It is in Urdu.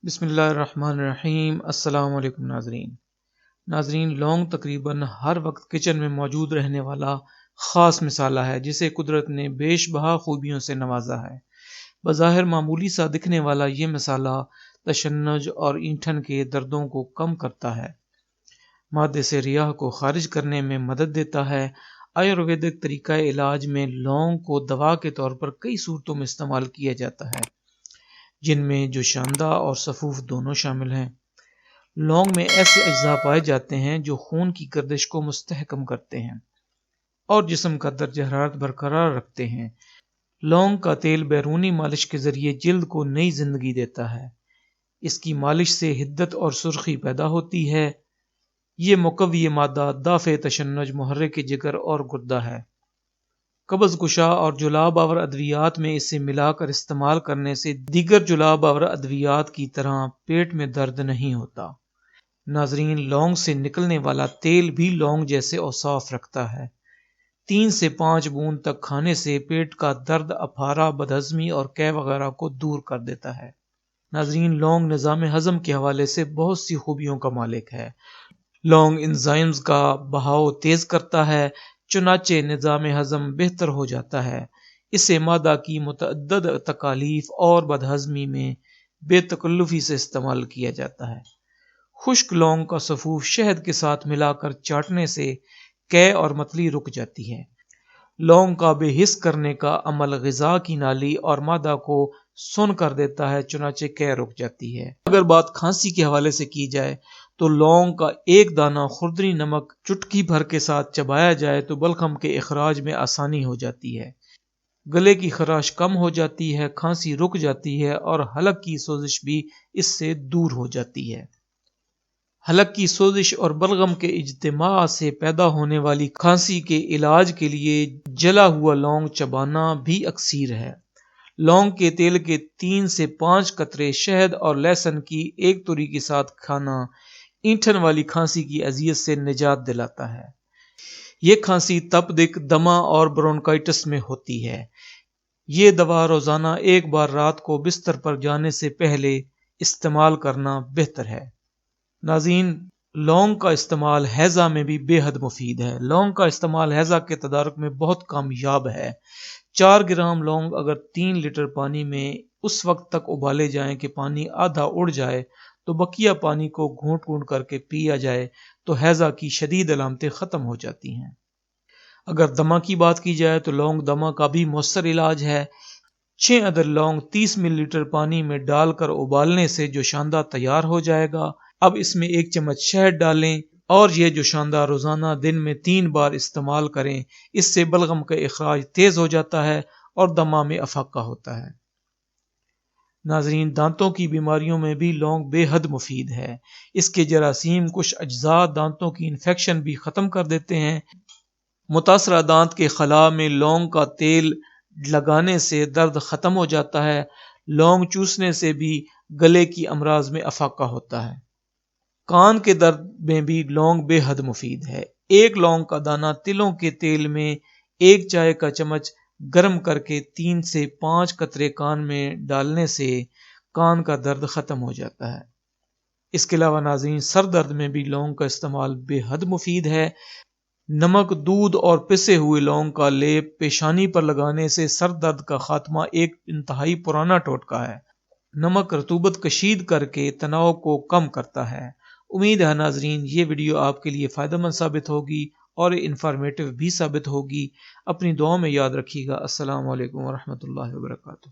بسم اللہ الرحمن الرحیم۔ السلام علیکم ناظرین، لونگ تقریباً ہر وقت کچن میں موجود رہنے والا خاص مسالہ ہے جسے قدرت نے بیش بہا خوبیوں سے نوازا ہے۔ بظاہر معمولی سا دکھنے والا یہ مسالہ تشنج اور اینٹھن کے دردوں کو کم کرتا ہے، معدے سے ریاح کو خارج کرنے میں مدد دیتا ہے۔ آیورویدک طریقہ علاج میں لونگ کو دوا کے طور پر کئی صورتوں میں استعمال کیا جاتا ہے، جن میں جوشاندہ اور سفوف دونوں شامل ہیں۔ لونگ میں ایسے اجزاء پائے جاتے ہیں جو خون کی گردش کو مستحکم کرتے ہیں اور جسم کا درجہ حرارت برقرار رکھتے ہیں۔ لونگ کا تیل بیرونی مالش کے ذریعے جلد کو نئی زندگی دیتا ہے۔ اس کی مالش سے حدت اور سرخی پیدا ہوتی ہے۔ یہ مقوی مادہ دافع تشنج، محرک جگر اور گردہ ہے۔ قبض کشا اور جلاب آور ادویات میں اسے ملا کر استعمال کرنے سے دیگر جلاب آور ادویات کی طرح پیٹ میں درد نہیں ہوتا۔ ناظرین، لونگ سے نکلنے والا تیل بھی لونگ جیسے اوصاف رکھتا ہے۔ 3 سے 5 بوند تک کھانے سے پیٹ کا درد، اپارہ، بدہضمی اور قے وغیرہ کو دور کر دیتا ہے۔ ناظرین، لونگ نظام ہضم کے حوالے سے بہت سی خوبیوں کا مالک ہے۔ لونگ انزائمز کا بہاؤ تیز کرتا ہے، چنانچہ نظام ہضم بہتر ہو جاتا ہے۔ اسے معدہ کی متعدد تکالیف اور بدہضمی میں بے تکلفی سے استعمال کیا جاتا ہے۔ خشک لونگ کا سفوف شہد کے ساتھ ملا کر چاٹنے سے قے اور متلی رک جاتی ہے۔ لونگ کا بے حس کرنے کا عمل غذا کی نالی اور معدہ کو سن کر دیتا ہے، چنانچہ قے رک جاتی ہے۔ اگر بات کھانسی کے حوالے سے کی جائے تو لونگ کا ایک دانہ خوردنی نمک چٹکی بھر کے ساتھ چبایا جائے تو بلغم کے اخراج میں آسانی ہو جاتی ہے، گلے کی خراش کم ہو جاتی ہے، کھانسی رک جاتی ہے اور حلق کی سوزش بھی اس سے دور ہو جاتی ہے۔ حلق کی سوزش اور بلغم کے اجتماع سے پیدا ہونے والی کھانسی کے علاج کے لیے جلا ہوا لونگ چبانا بھی اکثیر ہے۔ لونگ کے تیل کے 3 سے 5 قطرے شہد اور لہسن کی ایک توری کے ساتھ کھانا اینٹھن والی کھانسی کی اذیت سے نجات دلاتا ہے۔ یہ کھانسی تپدق، دمہ اور برونکائٹس میں ہوتی ہے۔ یہ دوا روزانہ ایک بار رات کو بستر پر جانے سے پہلے استعمال کرنا بہتر ہے۔ ناظرین، لونگ کا استعمال ہیضہ میں بھی بے حد مفید ہے۔ لونگ کا استعمال ہیضہ کے تدارک میں بہت کامیاب ہے۔ 4 گرام لونگ اگر 3 لیٹر پانی میں اس وقت تک ابالے جائیں کہ پانی آدھا اڑ جائے تو بقیہ پانی کو گھونٹ گھونٹ کر کے پیا جائے تو ہیضہ کی شدید علامتیں ختم ہو جاتی ہیں۔ اگر دمہ کی بات کی جائے تو لونگ دمہ کا بھی مؤثر علاج ہے۔ 6 عدد لونگ 30 ملی لیٹر پانی میں ڈال کر ابالنے سے جوشاندہ تیار ہو جائے گا۔ اب اس میں 1 چمچ شہد ڈالیں اور یہ جوشاندہ روزانہ دن میں 3 بار استعمال کریں۔ اس سے بلغم کا اخراج تیز ہو جاتا ہے اور دمہ میں افاقہ ہوتا ہے۔ ناظرین، دانتوں کی بیماریوں میں بھی لونگ بے حد مفید ہے۔ اس کے جراثیم کش اجزاء دانتوں کی انفیکشن بھی ختم کر دیتے ہیں۔ متاثرہ دانت کے خلا میں لونگ کا تیل لگانے سے درد ختم ہو جاتا ہے۔ لونگ چوسنے سے بھی گلے کی امراض میں افاقہ ہوتا ہے۔ کان کے درد میں بھی لونگ بے حد مفید ہے۔ 1 لونگ کا دانہ تلوں کے تیل میں 1 چائے کا چمچ گرم کر کے 3 سے 5 قطرے کان میں ڈالنے سے کان کا درد ختم ہو جاتا ہے۔ اس کے علاوہ ناظرین، سر درد میں بھی لونگ کا استعمال بے حد مفید ہے۔ نمک، دودھ اور پسے ہوئے لونگ کا لیپ پیشانی پر لگانے سے سر درد کا خاتمہ ایک انتہائی پرانا ٹوٹکا ہے۔ نمک رطوبت کشید کر کے تناؤ کو کم کرتا ہے۔ امید ہے ناظرین یہ ویڈیو آپ کے لیے فائدہ مند ثابت ہوگی اور انفارمیٹو بھی ثابت ہوگی۔ اپنی دعاؤں میں یاد رکھیے گا۔ السلام علیکم ورحمۃ اللہ وبرکاتہ۔